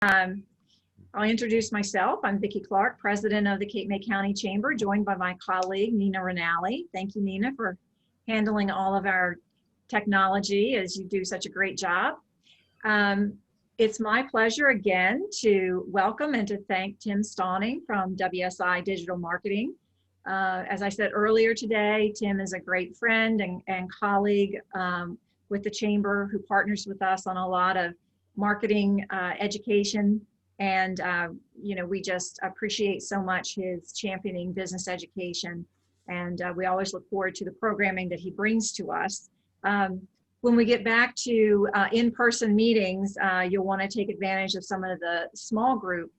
Um, I'll introduce myself. I'm Vicki Clark, President of the Cape May County Chamber, joined by my colleague, Nina Rinaldi. Thank you, Nina, for handling all of our technology as you do such a great job. It's my pleasure again to welcome and to thank Tim Stauning from WSI Digital Marketing. As I said earlier today, Tim is a great friend and colleague with the Chamber who partners with us on a lot of marketing education. And, you know, we just appreciate so much his championing business education. And we always look forward to the programming that he brings to us. When we get back to in-person meetings, you'll want to take advantage of some of the small group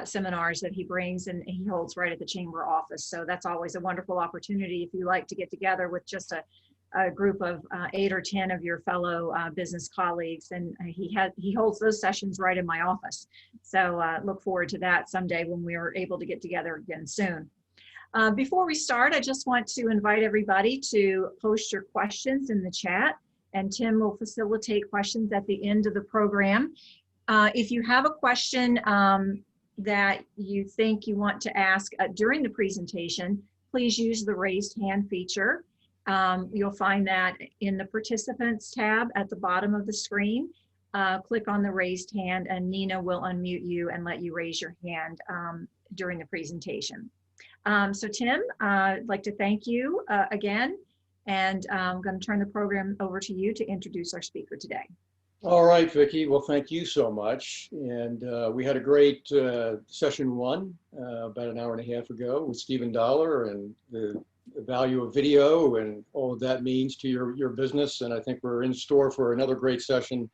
seminars that he brings and he holds right at the Chamber office. So that's always a wonderful opportunity if you like to get together with just a group of 8 or 10 of your fellow business colleagues. And he holds those sessions right in my office. So look forward to that someday when we are able to get together again soon. Before we start, I just want to invite everybody to post your questions in the chat, and Tim will facilitate questions at the end of the program. If you have a question that you think you want to ask during the presentation, please use the raised hand feature. You'll find that in the participants tab at the bottom of the screen. Click on the raised hand and Nina will unmute you and let you raise your hand during the presentation. So Tim, I'd like to thank you again, and I'm going to turn the program over to you to introduce our speaker today. All right, Vicki. Well, thank you so much. And we had a great session one about an hour and a half ago with Stephen Dollar and the value of video and all that means to your business. And I think we're in store for another great session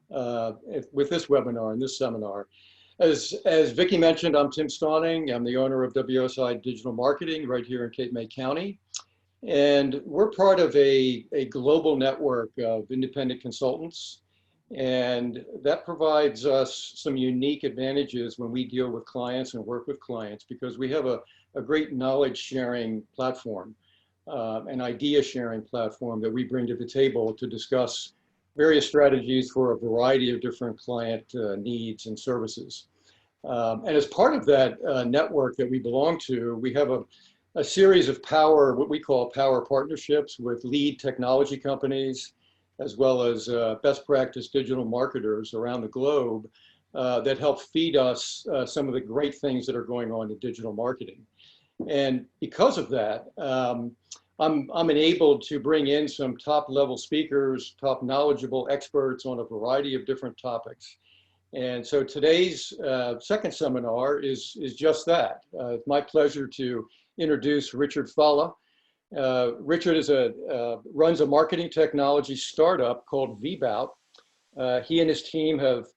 with this webinar and this seminar. As Vicki mentioned, I'm Tim Stauning. I'm the owner of WSI Digital Marketing right here in Cape May County. And we're part of a global network of independent consultants. And that provides us some unique advantages when we deal with clients and work with clients, because we have a great knowledge sharing platform, an idea sharing platform that we bring to the table to discuss various strategies for a variety of different client needs and services. And as part of that network that we belong to, we have a series of what we call power partnerships with lead technology companies, as well as best practice digital marketers around the globe that help feed us some of the great things that are going on in digital marketing. And because of that, I'm enabled to bring in some top level speakers, top knowledgeable experts on a variety of different topics. And so today's second seminar is just that. It's my pleasure to introduce Richard Fallah. Richard runs a marketing technology startup called Vbout. He and his team have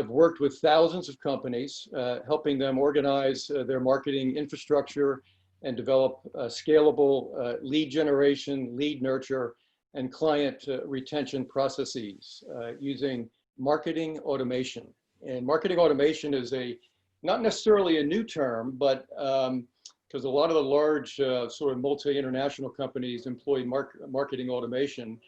worked with thousands of companies, helping them organize their marketing infrastructure and develop scalable lead generation, lead nurture, and client retention processes using marketing automation. And marketing automation is not necessarily a new term, but because a lot of the large sort of multi-international companies employ marketing automation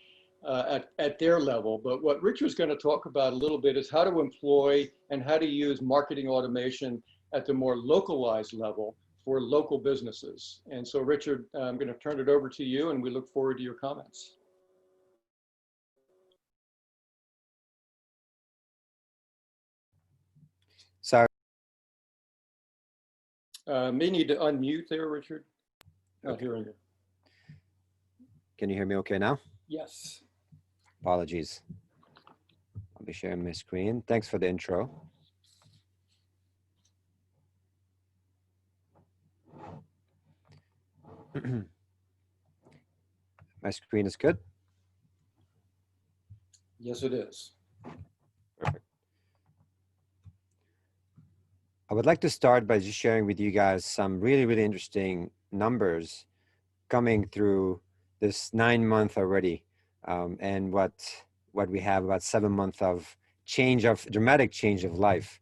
at their level. But what Richard's going to talk about a little bit is how to employ and how to use marketing automation at the more localized level for local businesses. And so Richard, I'm going to turn it over to you and we look forward to your comments. Sorry. May need to unmute there, Richard. Not hearing you. Can you hear me okay now? Yes. Apologies. I'll be sharing my screen. Thanks for the intro. My screen is good? Yes, it is. Perfect. I would like to start by just sharing with you guys some really, really interesting numbers coming through this 9 month already. And what we have about 7 months of dramatic change of life.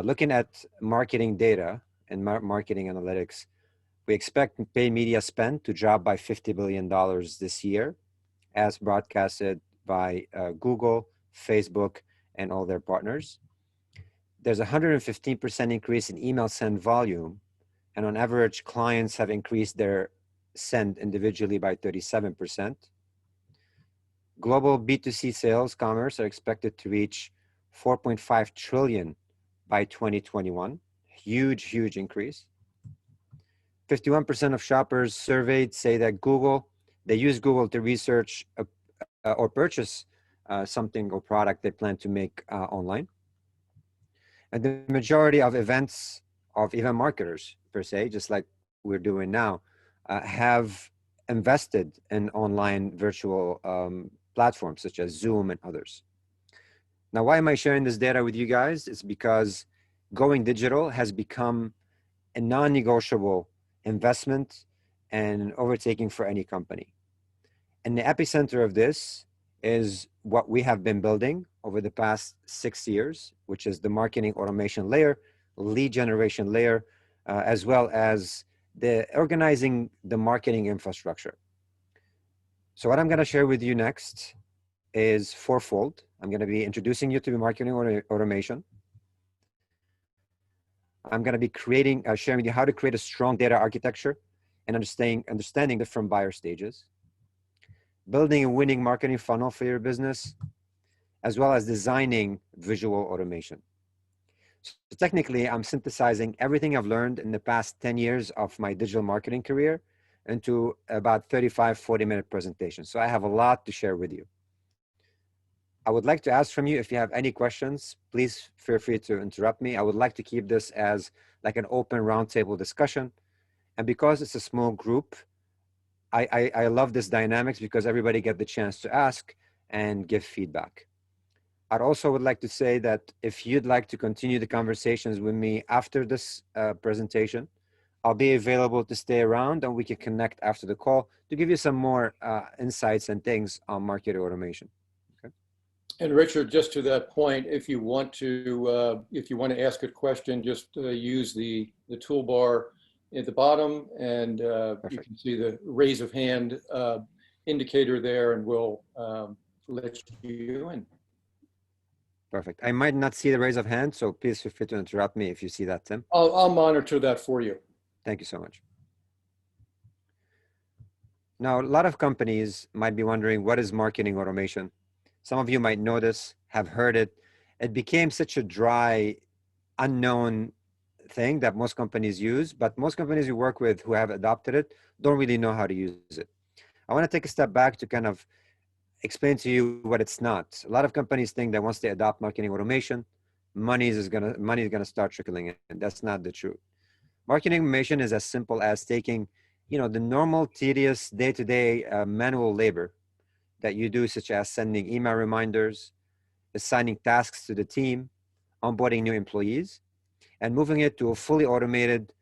Looking at marketing data and marketing analytics, we expect paid media spend to drop by $50 billion this year, as broadcasted by Google, Facebook, and all their partners. there's a 115% increase in email send volume. And on average, clients have increased their send individually by 37%. Global B2C sales commerce are expected to reach 4.5 trillion by 2021. Huge, huge increase. 51% of shoppers surveyed say that they use Google to research or purchase something or product they plan to make online. And the majority of event marketers, per se, just like we're doing now, have invested in online virtual platforms such as Zoom and others. Now, why am I sharing this data with you guys? It's because going digital has become a non-negotiable investment and overtaking for any company. And the epicenter of this is what we have been building over the past 6 years, which is the marketing automation layer, lead generation layer, as well as the organizing the marketing infrastructure. So what I'm going to share with you next is fourfold. I'm going to be introducing you to marketing automation. I'm going to be sharing with you how to create a strong data architecture and understanding different buyer stages, building a winning marketing funnel for your business, as well as designing visual automation. So technically, I'm synthesizing everything I've learned in the past 10 years of my digital marketing career into about 35, 40-minute presentation. So I have a lot to share with you. I would like to ask from you, if you have any questions, please feel free to interrupt me. I would like to keep this as like an open roundtable discussion. And because it's a small group, I love this dynamics because everybody get the chance to ask and give feedback. I'd also would like to say that if you'd like to continue the conversations with me after this presentation, I'll be available to stay around and we can connect after the call to give you some more insights and things on marketing automation. Okay. And Richard, just to that point, if you want to ask a question, just use the toolbar at the bottom, and you can see the raise of hand indicator there, and we'll let you in. Perfect. I might not see the raise of hand, so please feel free to interrupt me if you see that, Tim. I'll monitor that for you. Thank you so much. Now, a lot of companies might be wondering, what is marketing automation? Some of you might know this, have heard it. It became such a dry, unknown thing that most companies use, but most companies we work with who have adopted it don't really know how to use it. I want to take a step back to kind of explain to you what it's not. A lot of companies think that once they adopt marketing automation, money is gonna start trickling in, and that's not the truth. Marketing automation is as simple as taking, the normal tedious day-to-day manual labor that you do, such as sending email reminders, assigning tasks to the team, onboarding new employees, and moving it to a fully automated,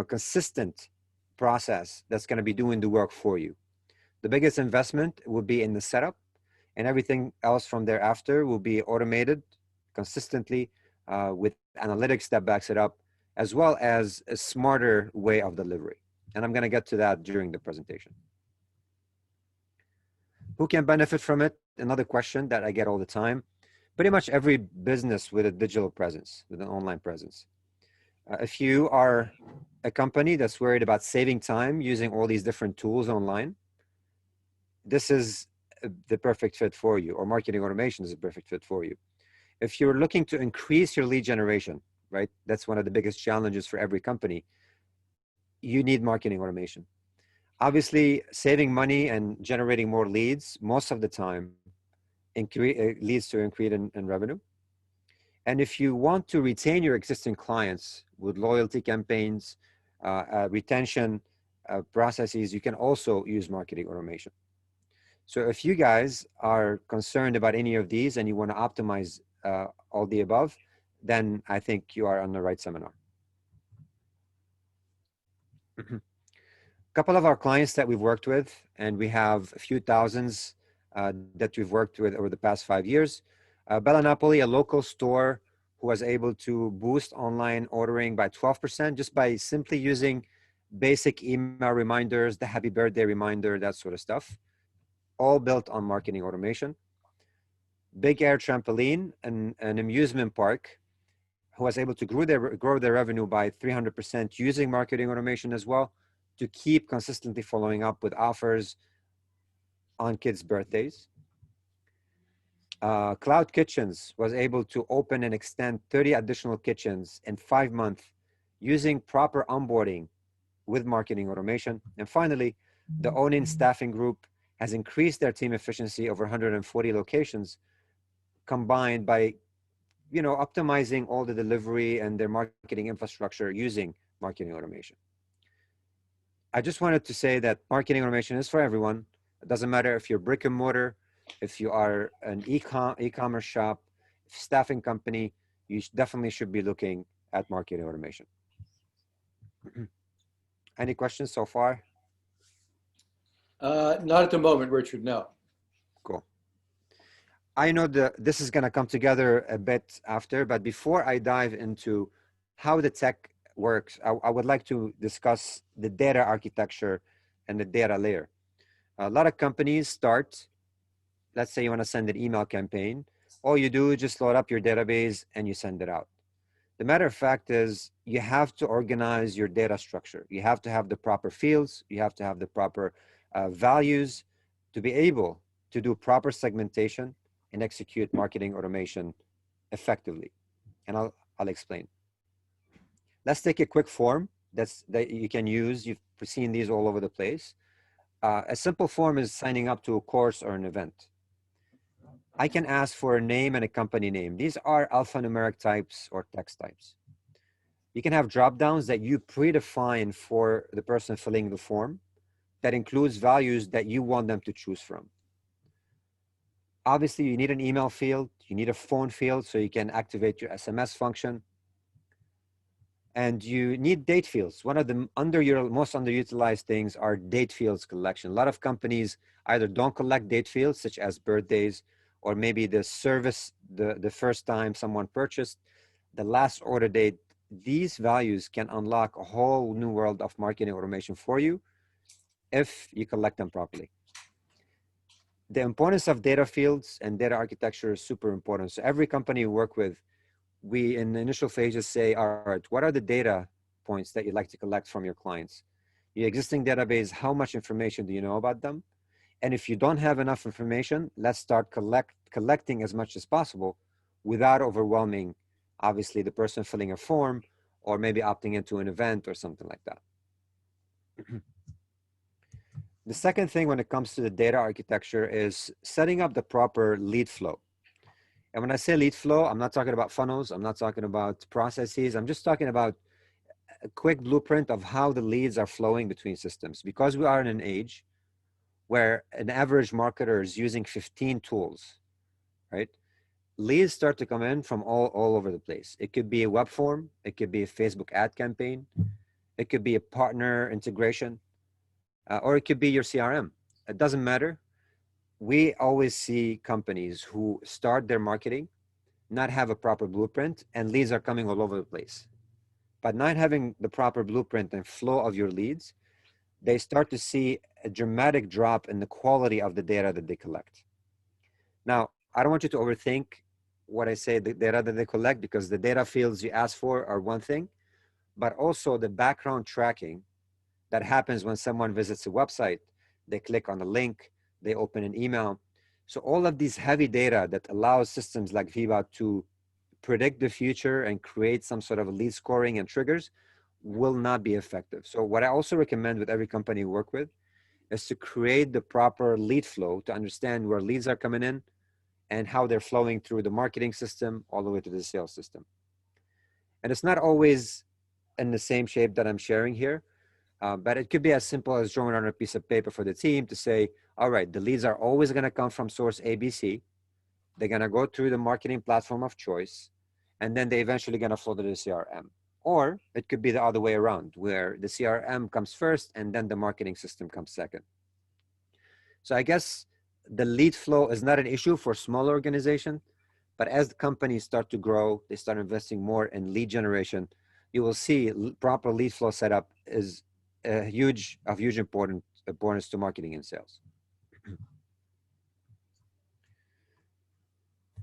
consistent process that's going to be doing the work for you. The biggest investment will be in the setup, and everything else from thereafter will be automated consistently with analytics that backs it up, as well as a smarter way of delivery. And I'm going to get to that during the presentation. Who can benefit from it? Another question that I get all the time. Pretty much every business with a digital presence, with an online presence. If you are a company that's worried about saving time using all these different tools online, this is the perfect fit for you, or marketing automation is a perfect fit for you. If you're looking to increase your lead generation, right? That's one of the biggest challenges for every company. You need marketing automation. Obviously, saving money and generating more leads most of the time leads to increase in revenue. And if you want to retain your existing clients with loyalty campaigns, retention processes, you can also use marketing automation. So if you guys are concerned about any of these and you want to optimize all the above, then I think you are on the right seminar. A couple of our clients that we've worked with, and we have a few thousands that we've worked with over the past 5 years. Bella Napoli, a local store who was able to boost online ordering by 12% just by simply using basic email reminders, the happy birthday reminder, that sort of stuff, all built on marketing automation. Big Air Trampoline, an amusement park, who was able to grow their revenue by 300% using marketing automation as well, to keep consistently following up with offers on kids' birthdays. Cloud Kitchens was able to open and extend 30 additional kitchens in 5 months using proper onboarding with marketing automation. And finally, the Onin Staffing Group has increased their team efficiency over 140 locations combined by optimizing all the delivery and their marketing infrastructure using marketing automation. I just wanted to say that marketing automation is for everyone. It doesn't matter if you're brick and mortar, if you are an e-commerce shop, staffing company, you definitely should be looking at marketing automation. Any questions so far? Not at the moment, Richard, no. Cool. I know that this is going to come together a bit after, but before I dive into how the tech works, I would like to discuss the data architecture and the data layer. A lot of companies start, let's say you want to send an email campaign. All you do is just load up your database and you send it out. The matter of fact is you have to organize your data structure. You have to have the proper fields. You have to have the proper values to be able to do proper segmentation and execute marketing automation effectively. And I'll explain. Let's take a quick form that you can use. You've seen these all over the place. A simple form is signing up to a course or an event. I can ask for a name and a company name. These are alphanumeric types or text types. You can have drop downs that you predefine for the person filling the form that includes values that you want them to choose from. Obviously, you need an email field, you need a phone field so you can activate your SMS function. And you need date fields. One of the most underutilized things are date fields collection. A lot of companies either don't collect date fields, such as birthdays, or maybe the service, the first time someone purchased, the last order date. These values can unlock a whole new world of marketing automation for you if you collect them properly. The importance of data fields and data architecture is super important. So every company you work with, we in the initial phases say, all right, what are the data points that you'd like to collect from your clients? Your existing database, how much information do you know about them? And if you don't have enough information, let's start collecting as much as possible without overwhelming, obviously, the person filling a form or maybe opting into an event or something like that. The second thing when it comes to the data architecture is setting up the proper lead flow. And when I say lead flow, I'm not talking about funnels. I'm not talking about processes. I'm just talking about a quick blueprint of how the leads are flowing between systems. Because we are in an age where an average marketer is using 15 tools, right? Leads start to come in from all over the place. It could be a web form. It could be a Facebook ad campaign. It could be a partner integration, or it could be your CRM. It doesn't matter. We always see companies who start their marketing, not have a proper blueprint, and leads are coming all over the place. But not having the proper blueprint and flow of your leads, they start to see a dramatic drop in the quality of the data that they collect. Now, I don't want you to overthink what I say, the data that they collect, because the data fields you ask for are one thing, but also the background tracking that happens when someone visits a website. They click on a link, they open an email. So all of these heavy data that allows systems like Vbout to predict the future and create some sort of a lead scoring and triggers will not be effective. So what I also recommend with every company you work with is to create the proper lead flow to understand where leads are coming in and how they're flowing through the marketing system all the way to the sales system. And it's not always in the same shape that I'm sharing here. But it could be as simple as drawing on a piece of paper for the team to say, all right, the leads are always going to come from source ABC. They're going to go through the marketing platform of choice, and then they eventually going to flow to the CRM. Or it could be the other way around, where the CRM comes first and then the marketing system comes second. So I guess the lead flow is not an issue for small organizations, but as the companies start to grow, they start investing more in lead generation, you will see proper lead flow setup is of huge importance to marketing and sales.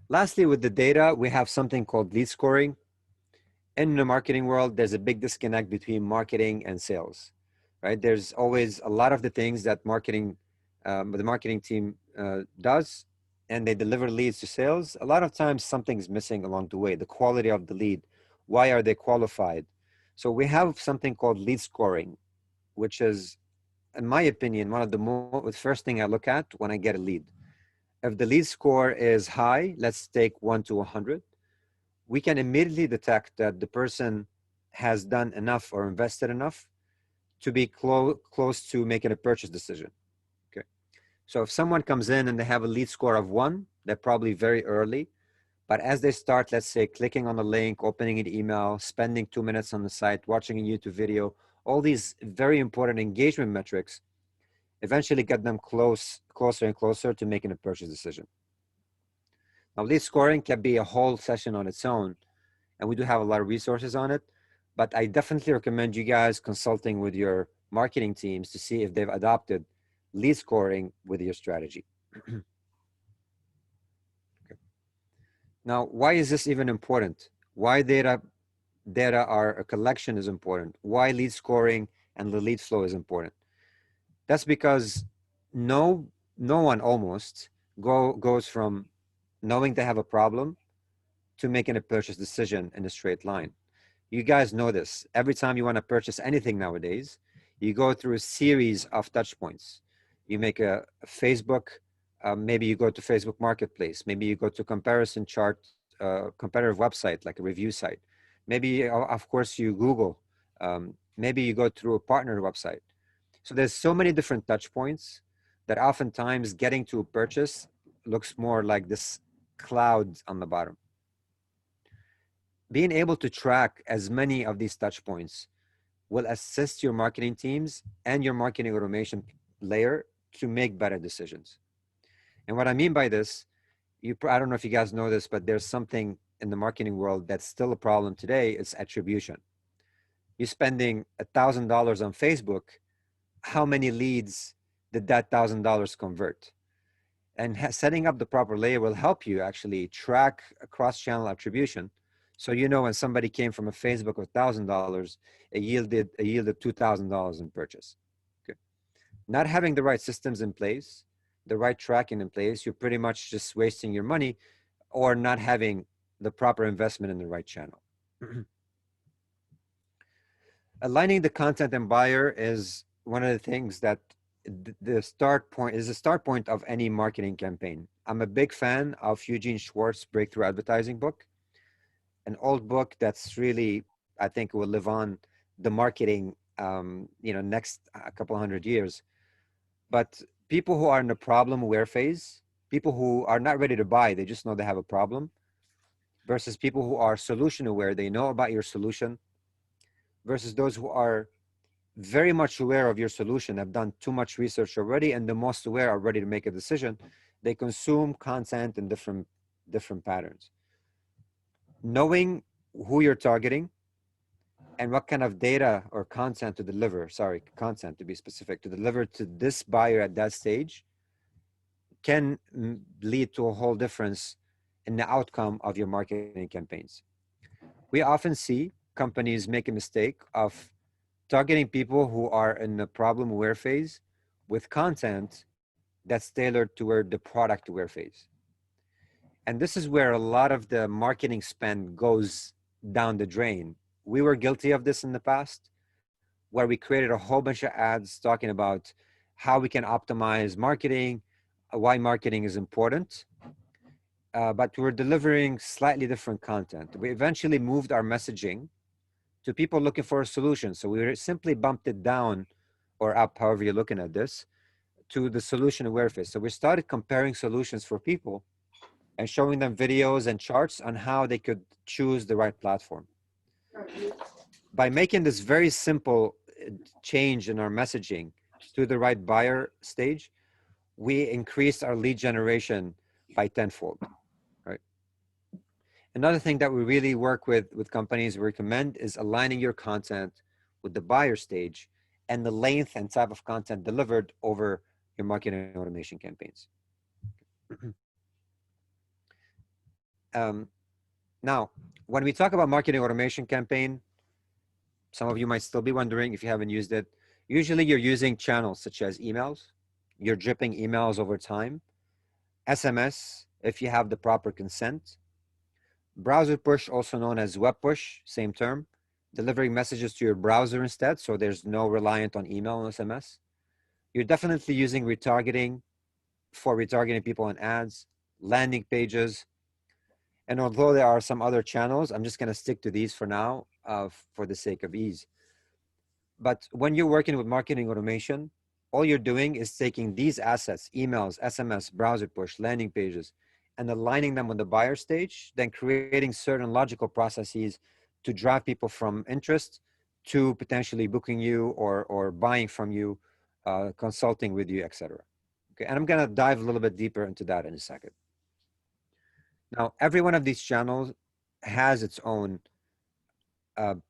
Lastly, with the data, we have something called lead scoring. In the marketing world, there's a big disconnect between marketing and sales, right? There's always a lot of the things that the marketing team does, and they deliver leads to sales. A lot of times something's missing along the way, the quality of the lead. Why are they qualified? So we have something called lead scoring, which is, in my opinion, one of the first thing I look at when I get a lead. If the lead score is high, let's take 1 to 100, we can immediately detect that the person has done enough or invested enough to be close to making a purchase decision. Okay. So if someone comes in and they have a lead score of 1, they're probably very early. But as they start, let's say, clicking on a link, opening an email, spending 2 minutes on the site, watching a YouTube video, all these very important engagement metrics eventually get them closer and closer to making a purchase decision. Now, lead scoring can be a whole session on its own, and we do have a lot of resources on it, but I definitely recommend you guys consulting with your marketing teams to see if they've adopted lead scoring with your strategy. Okay. Now, why is this even important? Why data a collection is important? Why lead scoring and the lead flow is important? That's because no one almost goes from knowing they have a problem to making a purchase decision in a straight line. You guys know this. Every time you want to purchase anything nowadays, you go through a series of touch points. You make a Facebook, maybe you go to Facebook Marketplace, maybe you go to comparison chart, comparative website like a review site. Maybe, of course, you Google. Maybe you go through a partner website. So there's so many different touch points that oftentimes getting to a purchase looks more like this cloud on the bottom. Being able to track as many of these touch points will assist your marketing teams and your marketing automation layer to make better decisions. And what I mean by this, I don't know if you guys know this, but there's something in the marketing world that's still a problem today. It's attribution. You're spending $1,000 on Facebook. How many leads did that $1,000 convert? And setting up the proper layer will help you actually track a cross-channel attribution. So you know when somebody came from a Facebook of $1,000, it yielded $2,000 in purchase. Okay. Not having the right systems in place, the right tracking in place, you're pretty much just wasting your money or not having the proper investment in the right channel. Aligning the content and buyer is one of the things that the start point of any marketing campaign. I'm a big fan of Eugene Schwartz's Breakthrough Advertising book, an old book that's really, I think, will live on the marketing, next couple hundred years. But people who are in the problem aware phase, people who are not ready to buy, they just know they have a problem, versus people who are solution aware, they know about your solution, versus those who are very much aware of your solution, have done too much research already, and the most aware are ready to make a decision. They consume content in different patterns. Knowing who you're targeting and what kind of data or content to deliver, content to be specific, to deliver to this buyer at that stage can lead to a whole difference in the outcome of your marketing campaigns. We often see companies make a mistake of targeting people who are in the problem aware phase with content that's tailored toward the product aware phase. And this is where a lot of the marketing spend goes down the drain. We were guilty of this in the past, where we created a whole bunch of ads talking about how we can optimize marketing, why marketing is important, but we were delivering slightly different content. We eventually moved our messaging to people looking for a solution. So we simply bumped it down or up, however you're looking at this, to the solution aware phase. So we started comparing solutions for people and showing them videos and charts on how they could choose the right platform. By making this very simple change in our messaging to the right buyer stage, we increased our lead generation by tenfold. Another thing that we really work with companies, we recommend, is aligning your content with the buyer stage and the length and type of content delivered over your marketing automation campaigns. Now, when we talk about marketing automation campaign, some of you might still be wondering if you haven't used it. Usually you're using channels such as emails. You're dripping emails over time. SMS, if you have the proper consent. Browser push, also known as web push, same term. Delivering messages to your browser instead, so there's no reliant on email and SMS. You're definitely using retargeting for retargeting people on ads, landing pages. And although there are some other channels, I'm just going to stick to these for now for the sake of ease. But when you're working with marketing automation, all you're doing is taking these assets, emails, SMS, browser push, landing pages, and aligning them on the buyer stage, then creating certain logical processes to drive people from interest to potentially booking you or buying from you, consulting with you, etc. Okay, and I'm going to dive a little bit deeper into that in a second. Now, every one of these channels has its own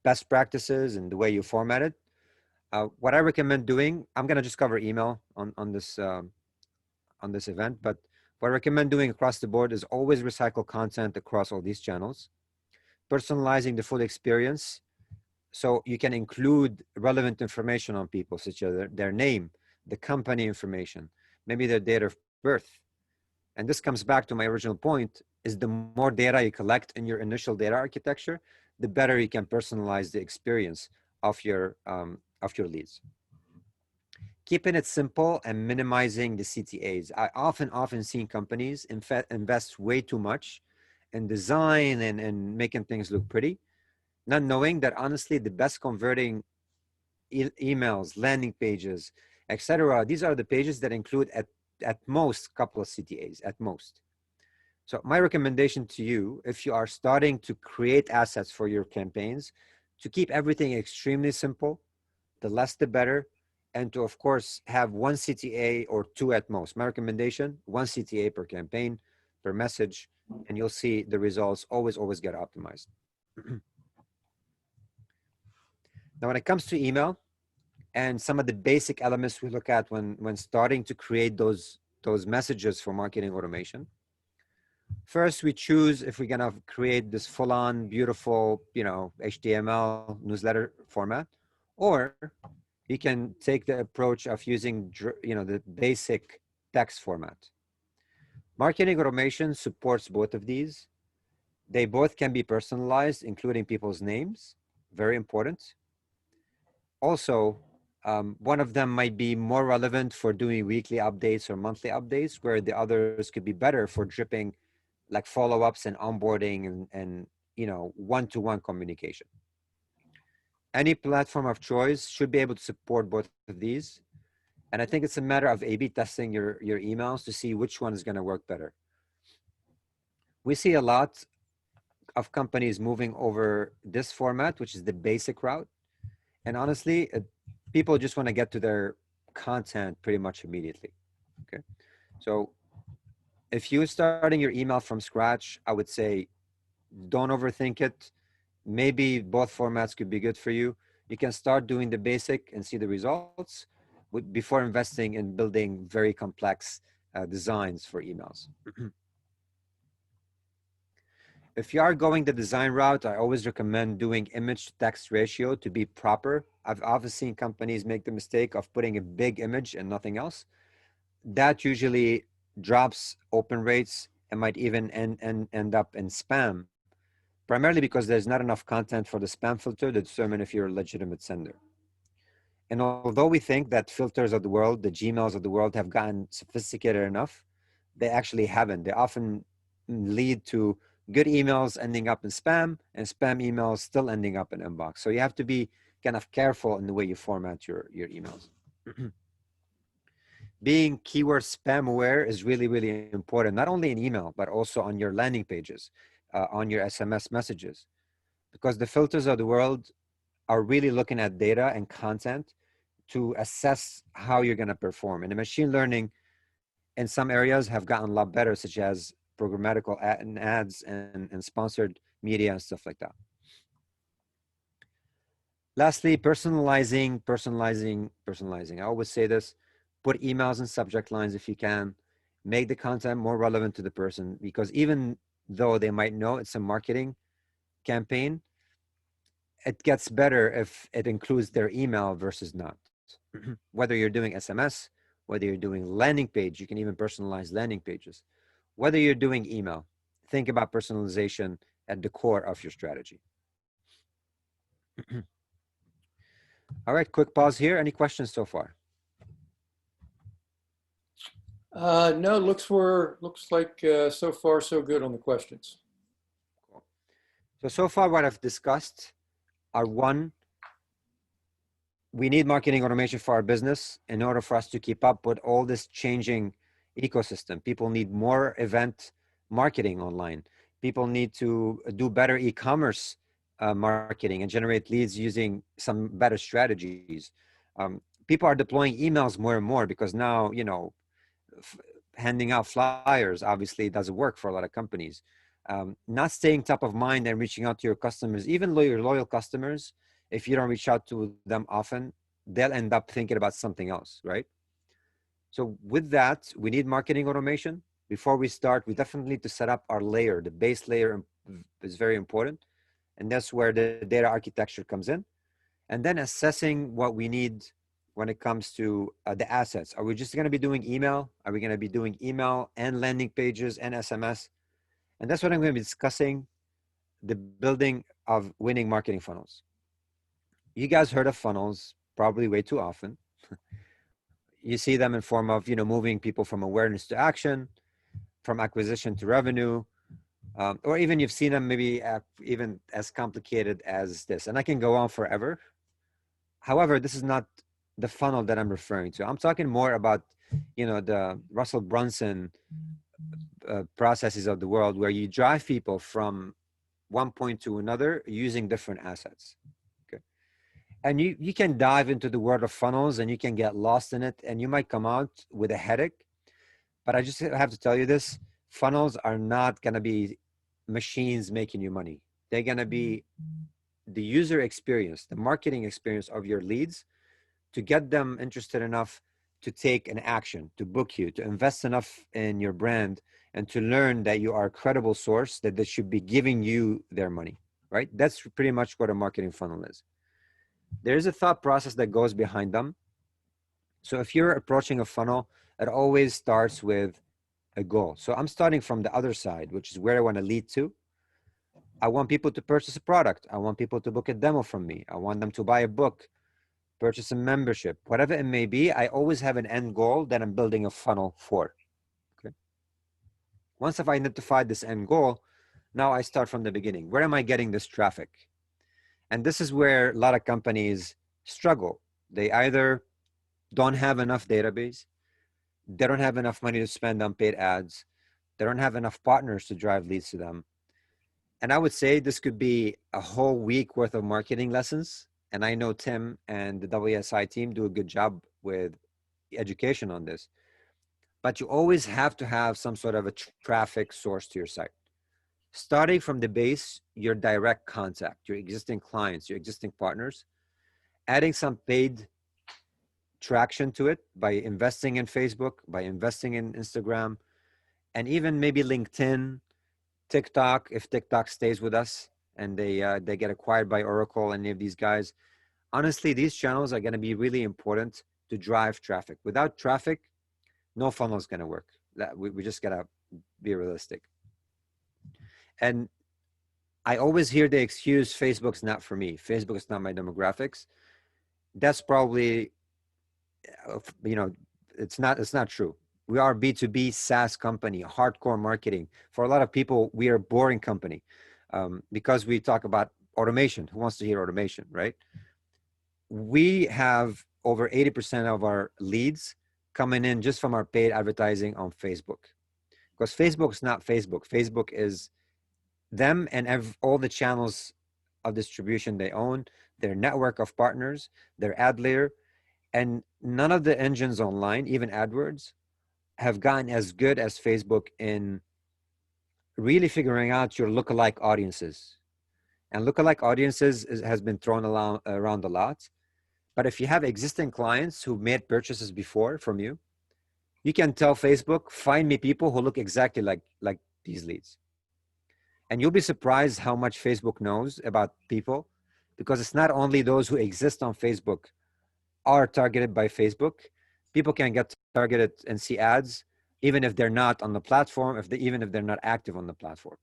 best practices and the way you format it. What I recommend doing, I'm going to just cover email on this event, but what I recommend doing across the board is always recycle content across all these channels, personalizing the full experience, so you can include relevant information on people, such as their name, the company information, maybe their date of birth. And this comes back to my original point, is the more data you collect in your initial data architecture, the better you can personalize the experience of your leads. Keeping it simple and minimizing the CTAs. I often seen companies invest way too much in design and making things look pretty, not knowing that honestly the best converting emails, landing pages, etc. These are the pages that include at most a couple of CTAs, at most. So my recommendation to you, if you are starting to create assets for your campaigns, to keep everything extremely simple, the less the better, and to, of course, have one CTA or two at most. My recommendation, one CTA per campaign, per message, and you'll see the results always get optimized. Now, when it comes to email and some of the basic elements we look at when starting to create those messages for marketing automation, first, we choose if we're gonna create this full-on, beautiful, HTML newsletter format, or you can take the approach of using, the basic text format. Marketing automation supports both of these. They both can be personalized, including people's names, very important. Also, one of them might be more relevant for doing weekly updates or monthly updates, where the others could be better for dripping like follow-ups and onboarding and one-to-one communication. Any platform of choice should be able to support both of these. And I think it's a matter of A/B testing your emails to see which one is going to work better. We see a lot of companies moving over this format, which is the basic route. And honestly, people just want to get to their content pretty much immediately. Okay. So if you're starting your email from scratch, I would say don't overthink it. Maybe both formats could be good for you. You can start doing the basic and see the results before investing in building very complex designs for emails. If you are going the design route, I always recommend doing image to text ratio to be proper. I've often seen companies make the mistake of putting a big image and nothing else. That usually drops open rates and might even end up in spam, primarily because there's not enough content for the spam filter to determine if you're a legitimate sender. And although we think that filters of the world, the Gmails of the world, have gotten sophisticated enough, they actually haven't. They often lead to good emails ending up in spam and spam emails still ending up in inbox. So you have to be kind of careful in the way you format your emails. Being keyword spam aware is really, really important, not only in email, but also on your landing pages, on your SMS messages, because the filters of the world are really looking at data and content to assess how you're going to perform. And the machine learning in some areas have gotten a lot better, such as programmatical ads and sponsored media and stuff like that. Lastly, personalizing. I always say this, put emails in subject lines if you can, make the content more relevant to the person, because even though they might know it's a marketing campaign, it gets better if it includes their email versus not. Whether you're doing SMS, whether you're doing landing page, you can even personalize landing pages. Whether you're doing email, think about personalization at the core of your strategy. All right, quick pause here. Any questions so far? No, looks like so far so good on the questions. Cool. So far what I've discussed are: one, we need marketing automation for our business in order for us to keep up with all this changing ecosystem. People need more event marketing online. People need to do better e-commerce marketing and generate leads using some better strategies. People are deploying emails more and more because now, you know, handing out flyers obviously doesn't work for a lot of companies. Not staying top of mind and reaching out to your customers, even your loyal customers, if you don't reach out to them often, they'll end up thinking about something else, right? So with that, we need marketing automation. Before we start, we definitely need to set up our layer. The base layer is very important. And that's where the data architecture comes in. And then assessing what we need when it comes to the assets. Are we just going to be doing email? Are we going to be doing email and landing pages and SMS? And that's what I'm going to be discussing, the building of winning marketing funnels. You guys heard of funnels probably way too often. You see them in form of, you know, moving people from awareness to action, from acquisition to revenue, or even you've seen them maybe even as complicated as this. And I can go on forever. However, this is not the funnel that I'm referring to. I'm talking more about, you know, the Russell Brunson processes of the world, where you drive people from one point to another using different assets. Okay. And you can dive into the world of funnels and you can get lost in it and you might come out with a headache. But I just have to tell you this: funnels are not going to be machines making you money. They're going to be the user experience, the marketing experience of your leads, to get them interested enough to take an action, to book you, to invest enough in your brand, and to learn that you are a credible source, that they should be giving you their money, right? That's pretty much what a marketing funnel is. There is a thought process that goes behind them. So if you're approaching a funnel, it always starts with a goal. So I'm starting from the other side, which is where I want to lead to. I want people to purchase a product. I want people to book a demo from me. I want them to buy a book, purchase a membership, whatever it may be. I always have an end goal that I'm building a funnel for. Okay. Once I've identified this end goal, now I start from the beginning. Where am I getting this traffic? And this is where a lot of companies struggle. They either don't have enough database, they don't have enough money to spend on paid ads, they don't have enough partners to drive leads to them. And I would say this could be a whole week worth of marketing lessons. And I know Tim and the WSI team do a good job with education on this. But you always have to have some sort of a traffic source to your site. Starting from the base, your direct contact, your existing clients, your existing partners, adding some paid traction to it by investing in Facebook, by investing in Instagram, and even maybe LinkedIn, TikTok, if TikTok stays with us and they get acquired by Oracle, any of these guys. Honestly, these channels are going to be really important to drive traffic. Without traffic, no funnel is going to work. We just got to be realistic. And I always hear the excuse, Facebook's not for me. Facebook is not my demographics. That's probably, you know, it's not true. We are a B2B SaaS company, hardcore marketing. For a lot of people, we are a boring company because we talk about automation. Who wants to hear automation, right? We have over 80% of our leads coming in just from our paid advertising on Facebook. Because Facebook is not Facebook. Facebook is them and all the channels of distribution they own, their network of partners, their ad layer, and none of the engines online, even AdWords, have gotten as good as Facebook in really figuring out your lookalike audiences. And lookalike audiences has been thrown around a lot. But if you have existing clients who made purchases before from you, you can tell Facebook, find me people who look exactly like these leads. And you'll be surprised how much Facebook knows about people, because it's not only those who exist on Facebook are targeted by Facebook. People can get targeted and see ads even if they're not on the platform, even if they're not active on the platform.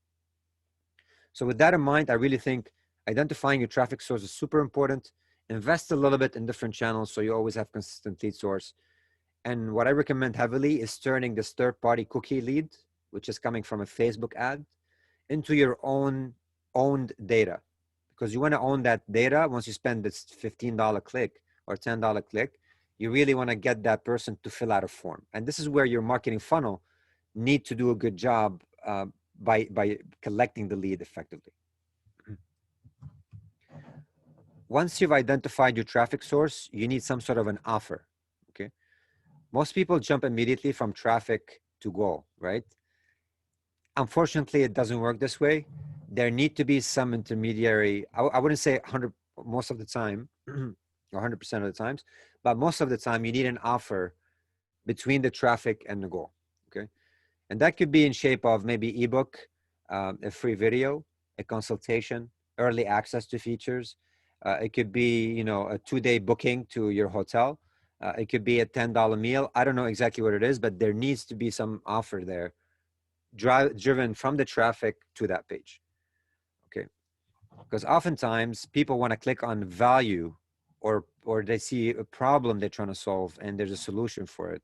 So with that in mind, I really think identifying your traffic source is super important. Invest a little bit in different channels so you always have consistent lead source. And what I recommend heavily is turning this third-party cookie lead, which is coming from a Facebook ad, into your owned data, because you want to own that data. Once you spend this $15 click or $10 click, you really want to get that person to fill out a form. And this is where your marketing funnel need to do a good job by collecting the lead effectively. Once you've identified your traffic source, you need some sort of an offer, okay? Most people jump immediately from traffic to goal, right? Unfortunately, it doesn't work this way. There need to be some intermediary. I wouldn't say 100 most of the time, or 100% of the times, but most of the time you need an offer between the traffic and the goal, okay? And that could be in shape of maybe ebook, a free video, a consultation, early access to features. It could be, you know, a 2-day booking to your hotel. It could be a $10 meal. I don't know exactly what it is, but there needs to be some offer there driven from the traffic to that page, okay? Because oftentimes people want to click on value, or they see a problem they're trying to solve and there's a solution for it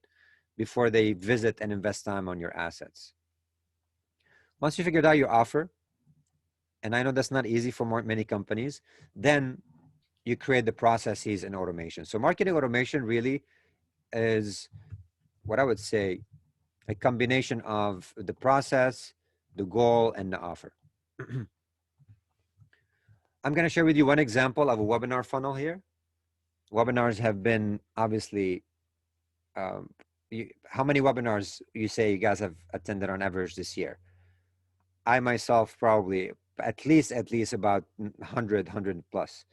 before they visit and invest time on your assets. Once you figured out your offer, and I know that's not easy for many companies, then you create the processes and automation. So marketing automation really is what I would say a combination of the process, the goal, and the offer. I'm going to share with you one example of a webinar funnel here. Webinars have been obviously, how many webinars you say you guys have attended on average this year? I myself probably at least about 100 plus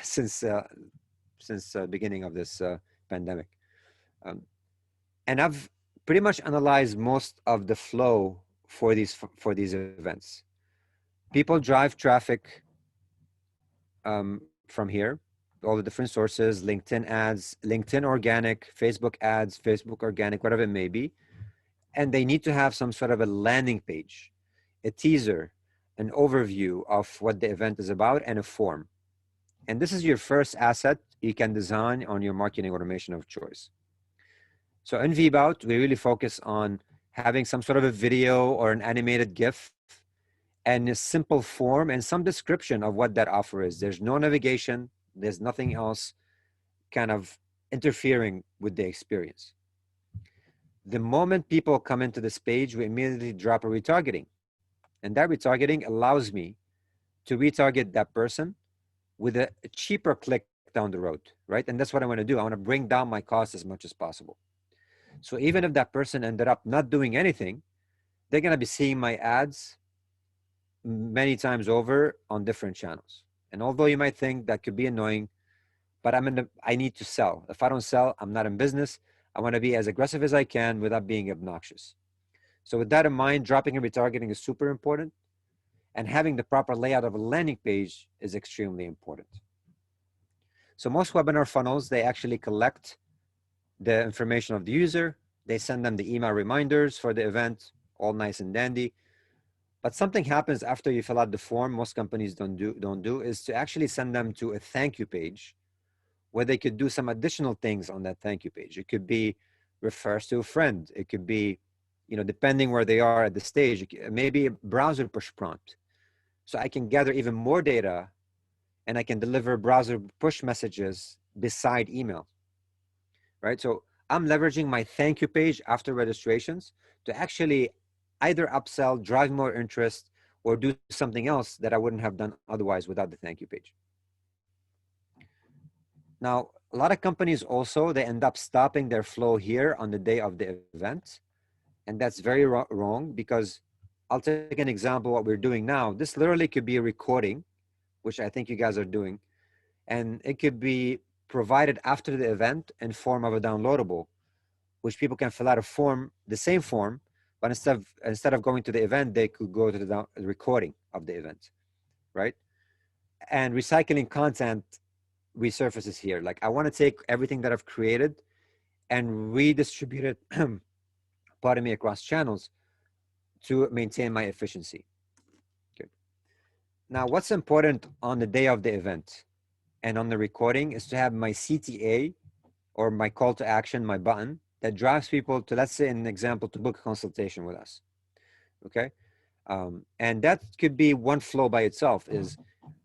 since beginning of this pandemic. And I've pretty much analyzed most of the flow for these events. People drive traffic from here, all the different sources, LinkedIn ads, LinkedIn organic, Facebook ads, Facebook organic, whatever it may be. And they need to have some sort of a landing page, a teaser, an overview of what the event is about, and a form. And this is your first asset you can design on your marketing automation of choice. So in Vbout, we really focus on having some sort of a video or an animated GIF and a simple form and some description of what that offer is. There's no navigation. There's nothing else kind of interfering with the experience. The moment people come into this page, we immediately drop a retargeting. And that retargeting allows me to retarget that person with a cheaper click down the road, right? And that's what I want to do. I want to bring down my cost as much as possible. So even if that person ended up not doing anything, they're going to be seeing my ads many times over on different channels. And although you might think that could be annoying, but I need to sell. If I don't sell, I'm not in business. I want to be as aggressive as I can without being obnoxious. So with that in mind, dropping and retargeting is super important. And having the proper layout of a landing page is extremely important. So most webinar funnels, they actually collect the information of the user. They send them the email reminders for the event, all nice and dandy. But something happens after you fill out the form, most companies don't do, is to actually send them to a thank you page where they could do some additional things on that thank you page. It could be refers to a friend. It could be, you know, depending where they are at the stage, maybe a browser push prompt. So I can gather even more data and I can deliver browser push messages beside email, right? So I'm leveraging my thank you page after registrations to actually either upsell, drive more interest, or do something else that I wouldn't have done otherwise without the thank you page. Now, a lot of companies also, they end up stopping their flow here on the day of the event. And that's very wrong, because I'll take an example of what we're doing now. This literally could be a recording, which I think you guys are doing. And it could be provided after the event in form of a downloadable, which people can fill out a form, the same form, But instead of going to the event, they could go to the recording of the event, right? And recycling content resurfaces here. Like I want to take everything that I've created and redistribute it, pardon me, across channels to maintain my efficiency. Good. Now, what's important on the day of the event and on the recording is to have my CTA, or my call to action, my button that drives people to, let's say, an example, to book a consultation with us. Okay. And that could be one flow by itself, is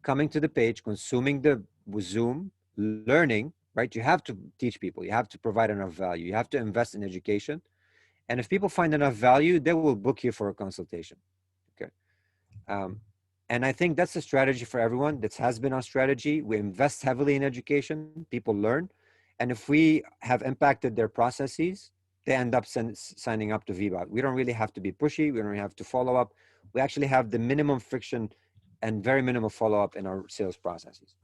coming to the page, consuming the Zoom, learning, right? You have to teach people, you have to provide enough value, you have to invest in education. And if people find enough value, they will book you for a consultation. Okay. And I think that's a strategy for everyone. That has been our strategy. We invest heavily in education, people learn. And if we have impacted their processes, they end up signing up to Vbout. We don't really have to be pushy. We don't really have to follow up. We actually have the minimum friction and very minimal follow-up in our sales processes.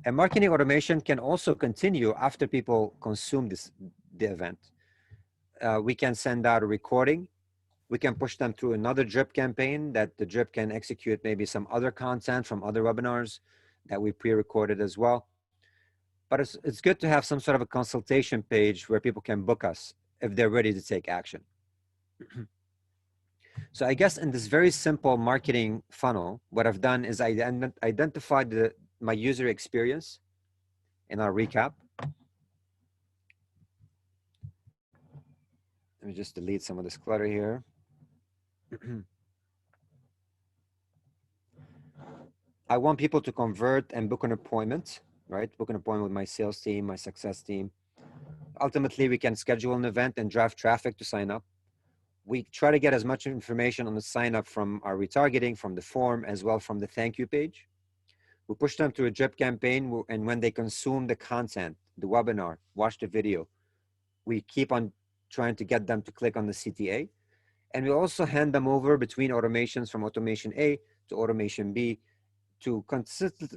And marketing automation can also continue after people consume the event. We can send out a recording. We can push them through another drip campaign that the drip can execute maybe some other content from other webinars that we pre-recorded as well. But it's good to have some sort of a consultation page where people can book us if they're ready to take action. So I guess in this very simple marketing funnel, what I've done is I identified my user experience in our recap. Let me just delete some of this clutter here. I want people to convert and book an appointment, right? Book an appointment with my sales team, my success team. Ultimately, we can schedule an event and drive traffic to sign up. We try to get as much information on the sign up from our retargeting, from the form, as well from the thank you page. We push them through a drip campaign, and when they consume the content, the webinar, watch the video, we keep on trying to get them to click on the CTA. And we also hand them over between automations, from automation A to automation B, to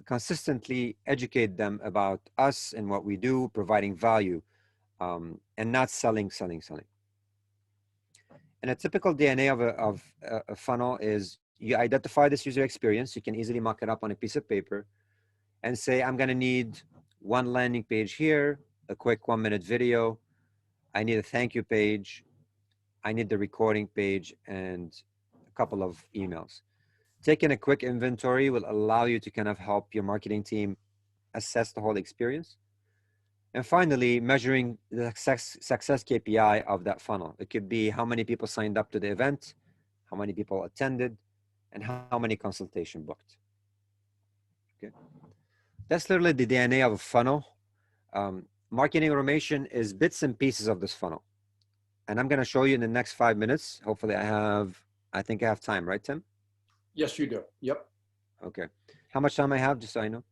consistently educate them about us and what we do, providing value, and not selling. And a typical DNA of a funnel is you identify this user experience. You can easily mock it up on a piece of paper and say, I'm going to need one landing page here, a quick 1-minute video. I need a thank you page. I need the recording page and a couple of emails. Taking a quick inventory will allow you to kind of help your marketing team assess the whole experience. And finally, measuring the success KPI of that funnel. It could be how many people signed up to the event, how many people attended, and how many consultation booked. Okay, that's literally the DNA of a funnel. Marketing automation is bits and pieces of this funnel. And I'm going to show you in the next 5 minutes. Hopefully I think I have time, right, Tim? Yes, you do. Yep. Okay. How much time I have, just so I know?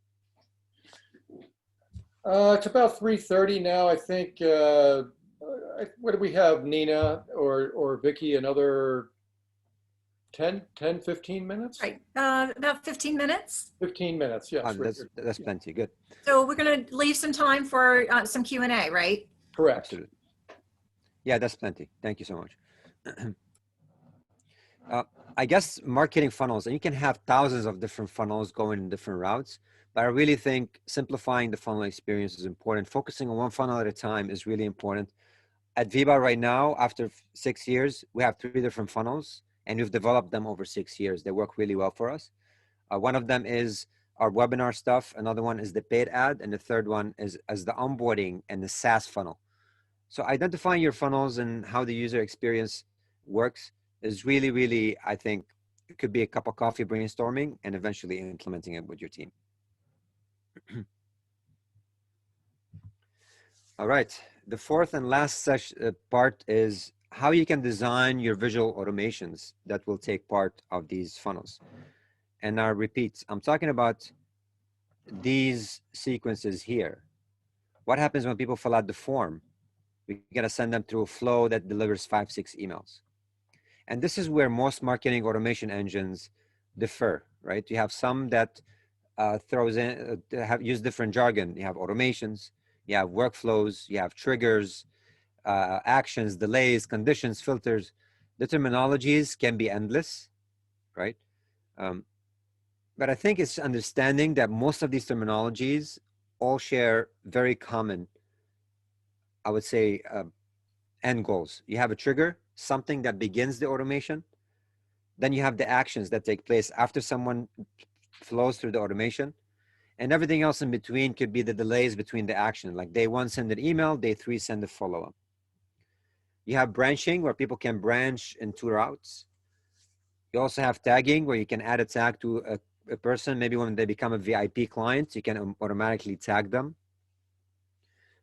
It's about 3:30 now, I think. What do we have, Nina or Vicky? Another 10, 15 minutes? Right, about 15 minutes. 15 minutes, yes. That's plenty, good. So we're going to leave some time for some Q&A, right? Correct. Absolutely. Yeah, that's plenty. Thank you so much. I guess marketing funnels, and you can have thousands of different funnels going in different routes, but I really think simplifying the funnel experience is important. Focusing on one funnel at a time is really important. At Vbout right now, after 6 years, we have 3 different funnels, and we've developed them over 6 years. They work really well for us. One of them is our webinar stuff. Another one is the paid ad. And the third one is the onboarding and the SaaS funnel. So identifying your funnels and how the user experience works is really, really, I think, it could be a cup of coffee brainstorming and eventually implementing it with your team. All right. The fourth and last part is how you can design your visual automations that will take part of these funnels. And now repeat, I'm talking about these sequences here. What happens when people fill out the form? We gotta send them through a flow that delivers 5-6 emails. And this is where most marketing automation engines differ, right? You have some that use different jargon. You have automations, you have workflows, you have triggers, actions, delays, conditions, filters. The terminologies can be endless, right? But I think it's understanding that most of these terminologies all share very common, I would say, end goals. You have a trigger, something that begins the automation. Then you have the actions that take place after someone flows through the automation. And everything else in between could be the delays between the action. Like day 1, send an email, day 3, send a follow-up. You have branching, where people can branch in 2 routes. You also have tagging, where you can add a tag to a person. Maybe when they become a VIP client, you can automatically tag them.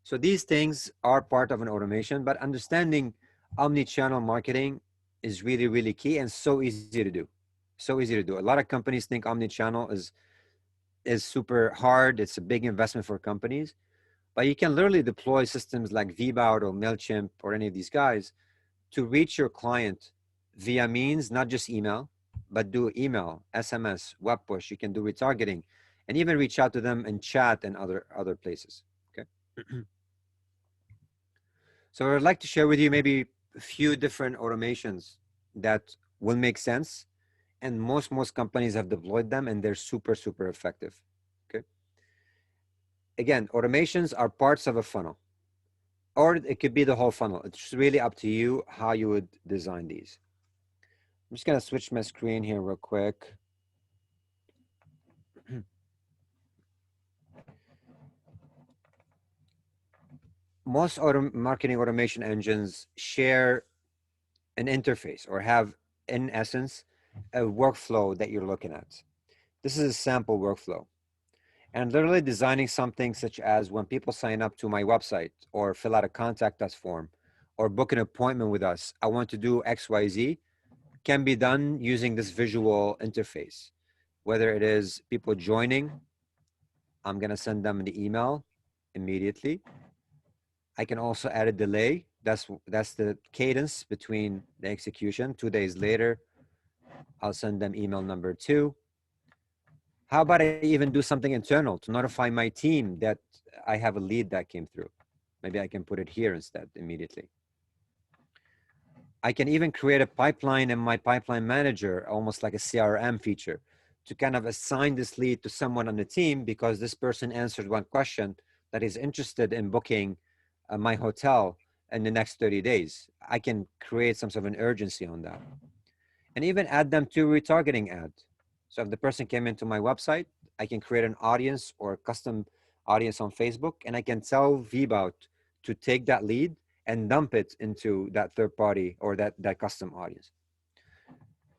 So these things are part of an automation, but understanding omni-channel marketing is really, really key and so easy to do. So easy to do. A lot of companies think omni-channel is super hard. It's a big investment for companies, but you can literally deploy systems like Vbout or MailChimp or any of these guys to reach your client via means, not just email, but do email, SMS, web push. You can do retargeting and even reach out to them in chat and other places. Okay. So I'd like to share with you maybe a few different automations that will make sense. And most companies have deployed them and they're super, super effective. Okay. Again, automations are parts of a funnel, or it could be the whole funnel. It's really up to you how you would design these. I'm just going to switch my screen here real quick. Most marketing automation engines share an interface or have, in essence, a workflow that you're looking at. This is a sample workflow. And literally designing something such as when people sign up to my website or fill out a contact us form or book an appointment with us, I want to do XYZ, can be done using this visual interface. Whether it is people joining, I'm going to send them the email immediately. I can also add a delay. That's the cadence between the execution. 2 days later, I'll send them email number 2. How about I even do something internal to notify my team that I have a lead that came through? Maybe I can put it here instead immediately. I can even create a pipeline in my pipeline manager, almost like a CRM feature, to kind of assign this lead to someone on the team because this person answered one question that is interested in booking my hotel in the next 30 days. I can create some sort of an urgency on that. And even add them to a retargeting ad. So if the person came into my website, I can create an audience or a custom audience on Facebook, and I can tell Vbout to take that lead and dump it into that third party or that custom audience.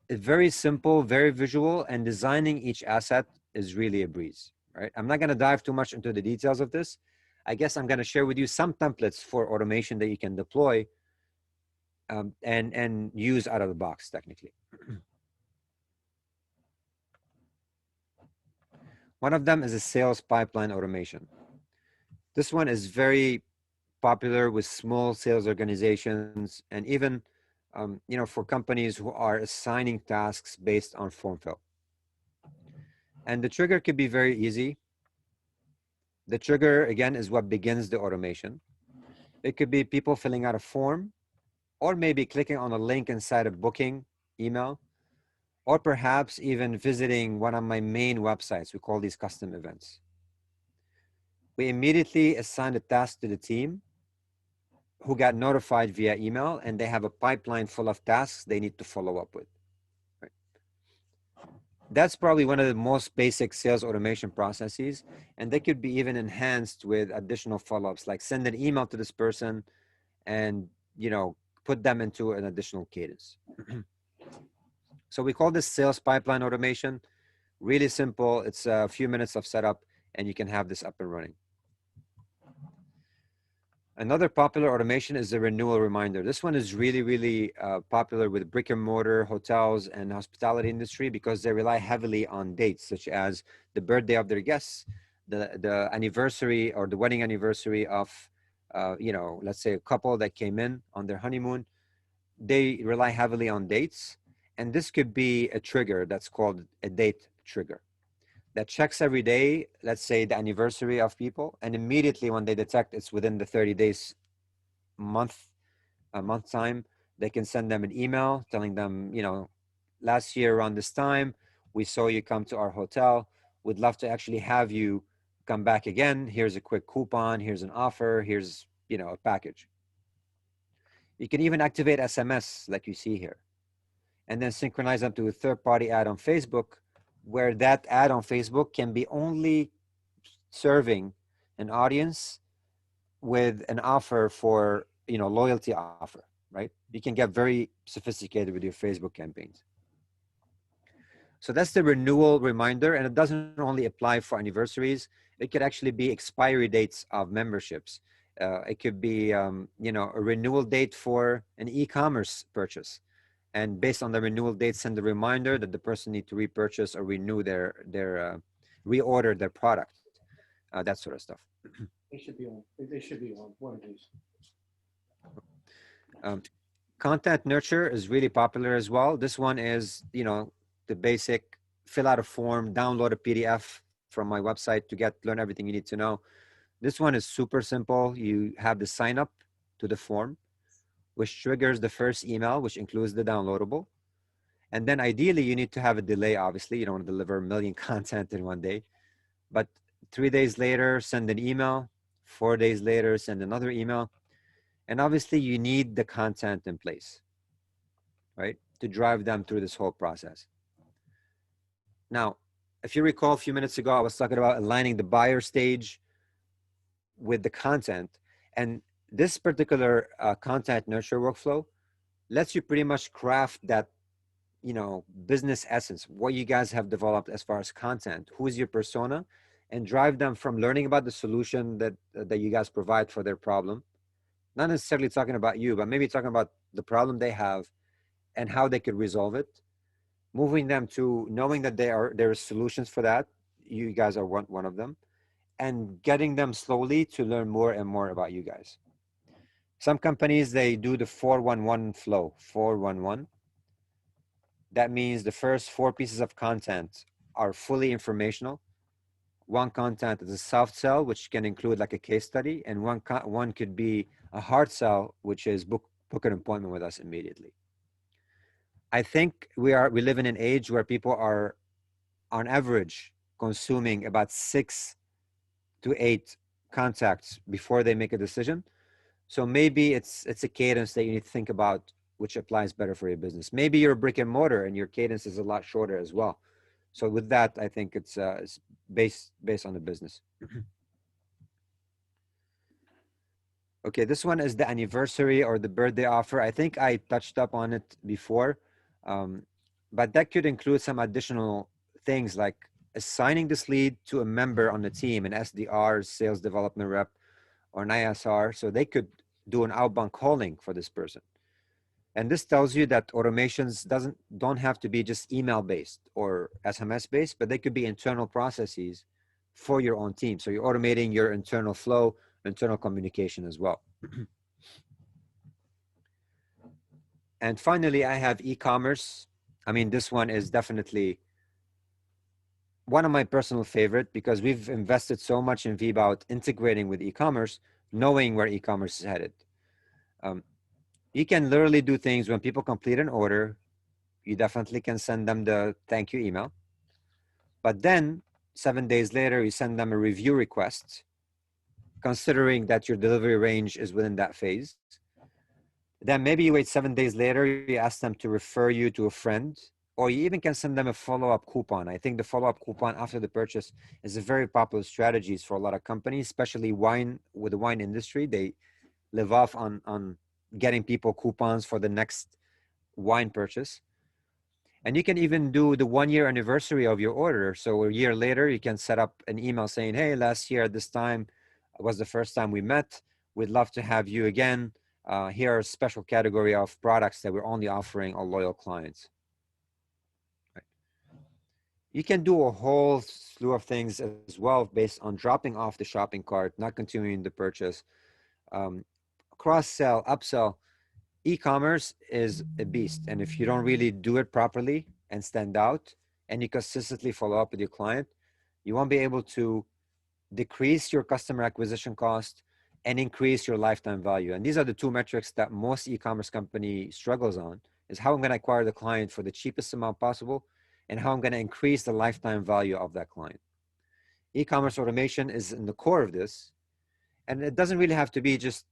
It's very simple, very visual, and designing each asset is really a breeze, right? I'm not gonna dive too much into the details of this. I guess I'm gonna share with you some templates for automation that you can deploy and use out of the box technically. One of them is a sales pipeline automation. This one is very popular with small sales organizations and even for companies who are assigning tasks based on form fill. And the trigger could be very easy. The trigger, again, is what begins the automation. It could be people filling out a form, or maybe clicking on a link inside a booking email, or perhaps even visiting one of my main websites. We call these custom events. We immediately assign a task to the team who got notified via email, and they have a pipeline full of tasks they need to follow up with. Right? That's probably one of the most basic sales automation processes, and they could be even enhanced with additional follow-ups, like send an email to this person and put them into an additional cadence. So we call this sales pipeline automation. Really simple. It's a few minutes of setup, and you can have this up and running. Another popular automation is the renewal reminder. This one is really, really popular with brick and mortar hotels and hospitality industry because they rely heavily on dates such as the birthday of their guests, the anniversary or the wedding anniversary of, let's say a couple that came in on their honeymoon. They rely heavily on dates. And this could be a trigger that's called a date trigger that checks every day, let's say the anniversary of people, and immediately when they detect it's within the 30 days month a month time, they can send them an email telling them, last year around this time, we saw you come to our hotel. We'd love to actually have you come back again. Here's a quick coupon. Here's an offer. Here's, a package. You can even activate SMS like you see here, and then synchronize them to a third-party ad on Facebook, where that ad on Facebook can be only serving an audience with an offer for, loyalty offer, right? You can get very sophisticated with your Facebook campaigns. So that's the renewal reminder, and it doesn't only apply for anniversaries. It could actually be expiry dates of memberships. It could be, a renewal date for an e-commerce purchase. And based on the renewal date, send a reminder that the person needs to repurchase or renew reorder their product, that sort of stuff. They should be on. They should be on one of these. Content nurture is really popular as well. This one is, the basic: fill out a form, download a PDF from my website to learn everything you need to know. This one is super simple. You have the sign up to the form, which triggers the first email, which includes the downloadable. And then ideally you need to have a delay. Obviously, you don't want to deliver a million content in one day, but 3 days later, send an email. 4 days later, send another email. And obviously you need the content in place, right, to drive them through this whole process. Now, if you recall a few minutes ago, I was talking about aligning the buyer stage with the content. And this particular content nurture workflow lets you pretty much craft that, business essence, what you guys have developed as far as content, who is your persona, and drive them from learning about the solution that you guys provide for their problem. Not necessarily talking about you, but maybe talking about the problem they have and how they could resolve it. Moving them to knowing that there are solutions for that. You guys are one of them. And getting them slowly to learn more and more about you guys. Some companies, they do the 4-1-1 flow, 4-1-1. That means the first 4 pieces of content are fully informational. One content is a soft sell, which can include like a case study, and one could be a hard sell, which is book an appointment with us immediately. I think we live in an age where people are, on average, consuming about 6 to 8 contacts before they make a decision. So maybe it's a cadence that you need to think about, which applies better for your business. Maybe you're a brick and mortar and your cadence is a lot shorter as well. So with that, I think it's based on the business. Okay, this one is the anniversary or the birthday offer. I think I touched up on it before, but that could include some additional things like assigning this lead to a member on the team, an SDR, sales development rep, or an ISR, so they could do an outbound calling for this person. And this tells you that automations don't have to be just email-based or SMS-based, but they could be internal processes for your own team. So you're automating your internal flow, internal communication as well. And finally, I have e-commerce. I mean, this one is definitely one of my personal favorite because we've invested so much in Vbout integrating with e-commerce, knowing where e-commerce is headed. You can literally do things when people complete an order. You definitely can send them the thank you email. But then 7 days later, you send them a review request, considering that your delivery range is within that phase. Then maybe you wait 7 days later, you ask them to refer you to a friend, or you even can send them a follow-up coupon. I think the follow-up coupon after the purchase is a very popular strategy for a lot of companies, especially with the wine industry. They live off on getting people coupons for the next wine purchase. And you can even do the 1-year anniversary of your order. So a year later, you can set up an email saying, hey, last year at this time was the first time we met. We'd love to have you again. Here are a special category of products that we're only offering our loyal clients. Right. You can do a whole slew of things as well based on dropping off the shopping cart, not continuing the purchase. Cross-sell, upsell. E-commerce is a beast. And if you don't really do it properly and stand out and you consistently follow up with your client, you won't be able to decrease your customer acquisition cost and increase your lifetime value. And these are the two metrics that most e-commerce company struggles on, is how I'm going to acquire the client for the cheapest amount possible, and how I'm going to increase the lifetime value of that client. E-commerce automation is in the core of this. And it doesn't really have to be just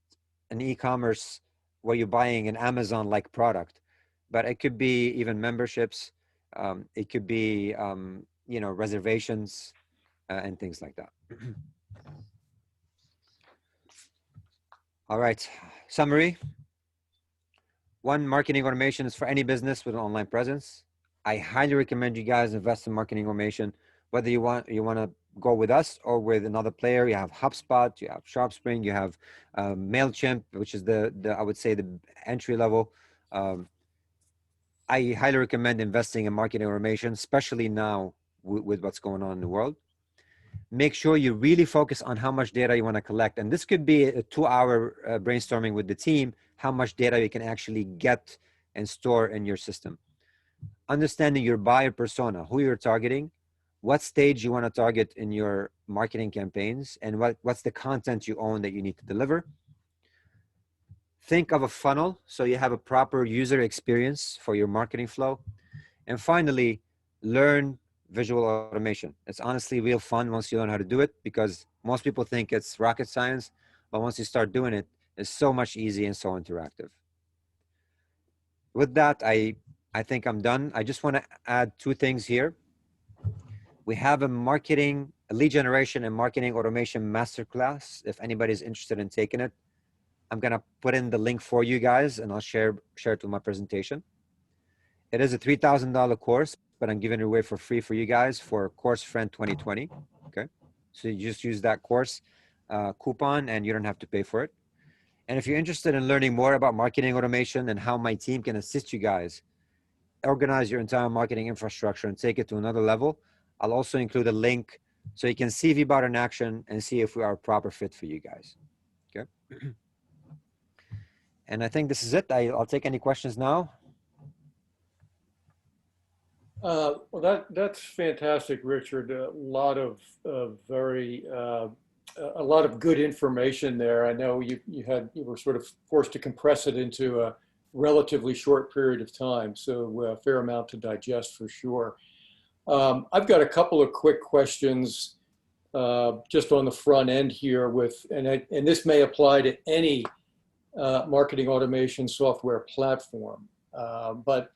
an e-commerce where you're buying an Amazon-like product, but it could be even memberships. It could be, reservations and things like that. All right, summary. One, marketing automation is for any business with an online presence. I highly recommend you guys invest in marketing automation, whether you want to go with us or with another player. You have HubSpot, you have SharpSpring, you have MailChimp, which is the I would say the entry level. I highly recommend investing in marketing automation, especially now with what's going on in the world. Make sure you really focus on how much data you want to collect. And this could be a 2-hour brainstorming with the team, how much data you can actually get and store in your system. Understanding your buyer persona, who you're targeting, what stage you want to target in your marketing campaigns, and what's the content you own that you need to deliver. Think of a funnel so you have a proper user experience for your marketing flow. And finally, learn visual automation. It's honestly real fun once you learn how to do it, because most people think it's rocket science, but once you start doing it, it's so much easy and so interactive. With that, I think I'm done. I just want to add 2 things here. We have a lead generation and marketing automation masterclass. If anybody's interested in taking it, I'm going to put in the link for you guys, and I'll share it with my presentation. It is a $3,000 course, but I'm giving it away for free for you guys for Course Friend 2020. Okay, so you just use that course coupon, and you don't have to pay for it. And if you're interested in learning more about marketing automation and how my team can assist you guys organize your entire marketing infrastructure and take it to another level, I'll also include a link so you can see Vbout in action and see if we are a proper fit for you guys. Okay. And I think this is it. I'll take any questions now. Well, that's fantastic, Richard. A lot of good information there. I know you were sort of forced to compress it into a relatively short period of time, so a fair amount to digest for sure. I've got a couple of quick questions just on the front end here and this may apply to any marketing automation software platform, but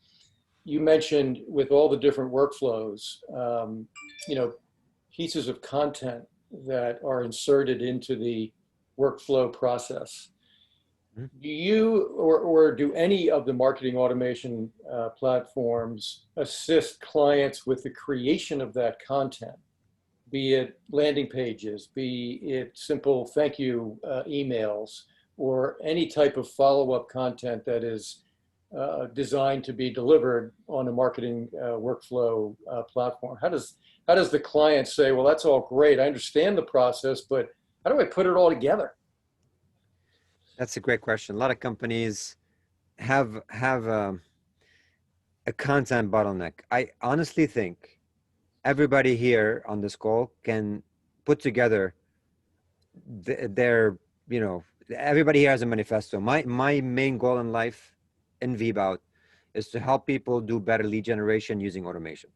you mentioned with all the different workflows, pieces of content that are inserted into the workflow process. Do you or do any of the marketing automation platforms assist clients with the creation of that content, be it landing pages, be it simple thank you emails, or any type of follow-up content that is designed to be delivered on a marketing workflow platform? How does the client say, well, that's all great, I understand the process, but how do I put it all together? That's a great question. A lot of companies have a content bottleneck. I honestly think everybody here on this call can put together everybody here has a manifesto. My main goal in life in Vbout is to help people do better lead generation using automation.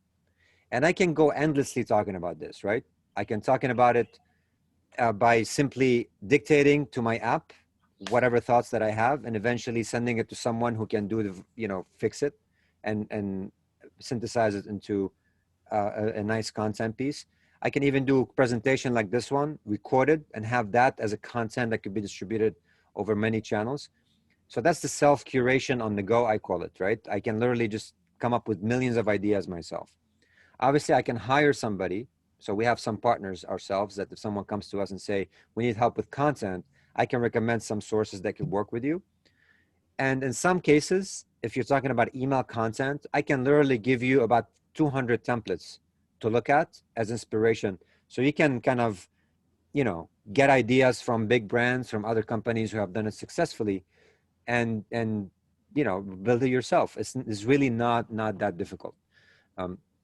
And I can go endlessly talking about this, right? I can talking about it by simply dictating to my app whatever thoughts that I have, and eventually sending it to someone who can do fix it and synthesize it into a nice content piece. I can even do a presentation like this one, recorded, and have that as a content that could be distributed over many channels. So that's the self-curation on the go, I call it, right? I can literally just come up with millions of ideas myself. Obviously, I can hire somebody. So we have some partners ourselves that if someone comes to us and say, we need help with content, I can recommend some sources that can work with you. And in some cases, if you're talking about email content, I can literally give you about 200 templates to look at as inspiration. So you can kind of, get ideas from big brands, from other companies who have done it successfully, and build it yourself. It's really not that difficult.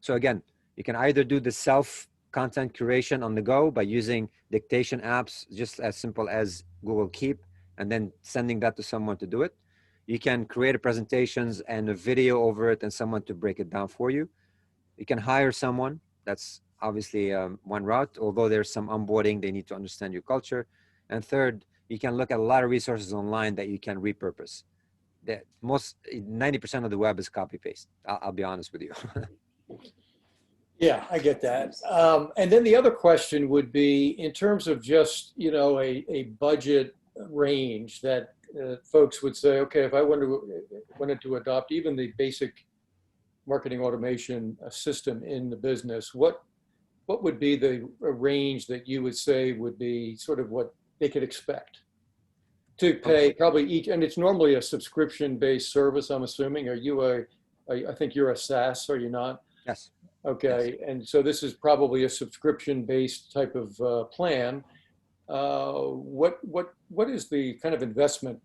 So again, you can either do the self content curation on the go by using dictation apps, just as simple as Google Keep, and then sending that to someone to do it. You can create presentations and a video over it and someone to break it down for you. You can hire someone. That's obviously one route, although there's some onboarding, they need to understand your culture. And third, you can look at a lot of resources online that you can repurpose. That 90% of the web is copy paste. I'll be honest with you. Yeah, I get that. And then the other question would be in terms of just, a budget range that folks would say, okay, if I wanted to adopt even the basic marketing automation system in the business, what would be the range that you would say would be sort of what they could expect to pay probably each? And it's normally a subscription-based service, I'm assuming. I think you're a SaaS, are you not? Yes. Okay, yes. And so this is probably a subscription-based type of plan. What is the kind of investment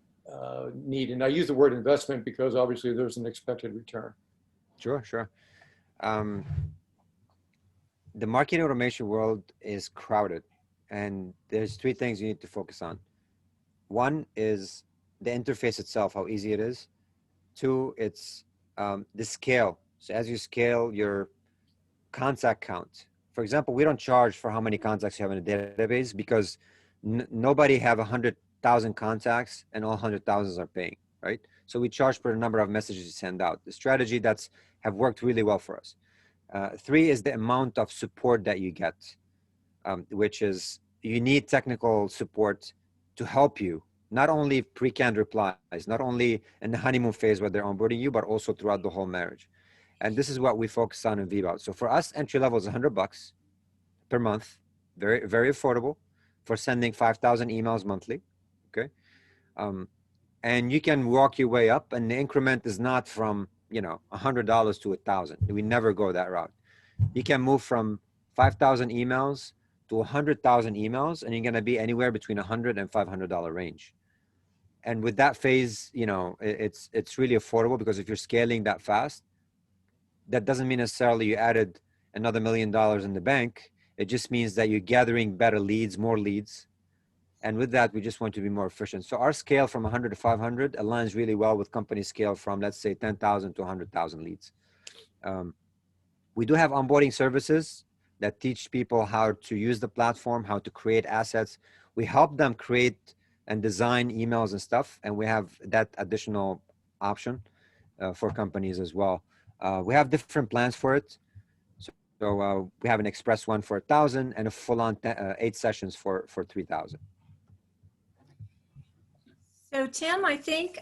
need? And I use the word investment because obviously there's an expected return. Sure. The marketing automation world is crowded, and there's three things you need to focus on. One is the interface itself, how easy it is. Two, it's the scale. So as you scale your contact count, for example, we don't charge for how many contacts you have in a database because nobody have 100,000 contacts and all 100,000 are paying, right? So we charge per number of messages you send out. The strategy that's have worked really well for us. Three is the amount of support that you get, which is you need technical support to help you, not only pre-canned replies, not only in the honeymoon phase where they're onboarding you, but also throughout the whole marriage. And this is what we focus on in Vbout. So for us, entry level is $100 per month, very, very affordable for sending 5,000 emails monthly, okay? And you can walk your way up, and the increment is not from, $100 to 1,000. We never go that route. You can move from 5,000 emails to 100,000 emails, and you're going to be anywhere between $100 and $500 range. And with that phase, it's really affordable because if you're scaling that fast, that doesn't mean necessarily you added another $1 million in the bank. It just means that you're gathering better leads, more leads. And with that, we just want to be more efficient. So our scale from 100 to 500 aligns really well with company scale from, let's say, 10,000 to 100,000 leads. We do have onboarding services that teach people how to use the platform, how to create assets. We help them create and design emails and stuff. And we have that additional option for companies as well. We have different plans for it. So we have an express one for 1,000 and a full-on 8 sessions for 3,000. So Tim, I think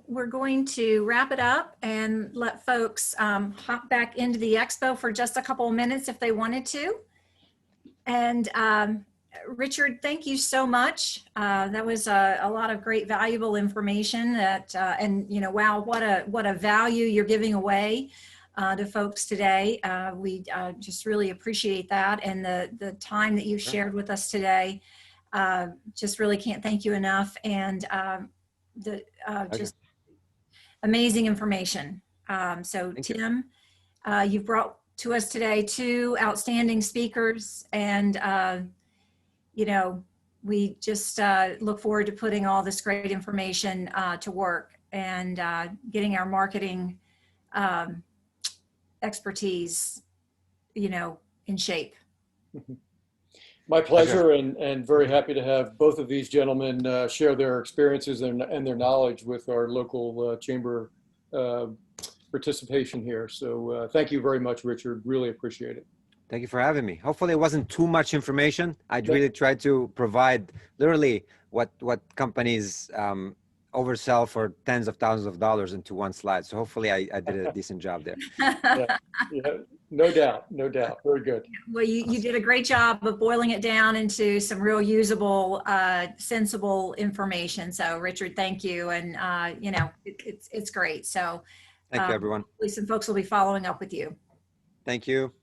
we're going to wrap it up and let folks hop back into the expo for just a couple of minutes if they wanted to. And Richard, thank you so much. That was a lot of great valuable information that, and wow, what a value you're giving away to folks today. We just really appreciate that, and the time that you've shared with us today. Just really can't thank you enough, and just amazing information. So Tim, you've brought to us today 2 outstanding speakers, and we just look forward to putting all this great information to work and getting our marketing expertise, in shape. My pleasure, and very happy to have both of these gentlemen share their experiences and their knowledge with our local chamber participation here. So thank you very much, Richard. Really appreciate it. Thank you for having me. Hopefully it wasn't too much information. I'd really try to provide literally what companies oversell for tens of thousands of dollars into one slide. So hopefully I did a decent job there. Yeah, no doubt. Very good. Well, you did a great job of boiling it down into some real usable, sensible information. So Richard, thank you. And, it's great. So thank you, everyone. Hopefully some folks will be following up with you. Thank you.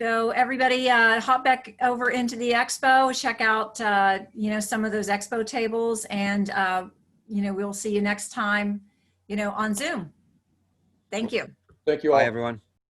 So everybody hop back over into the expo, check out, some of those expo tables, and, we'll see you next time, on Zoom. Thank you. Thank you all. Bye, everyone.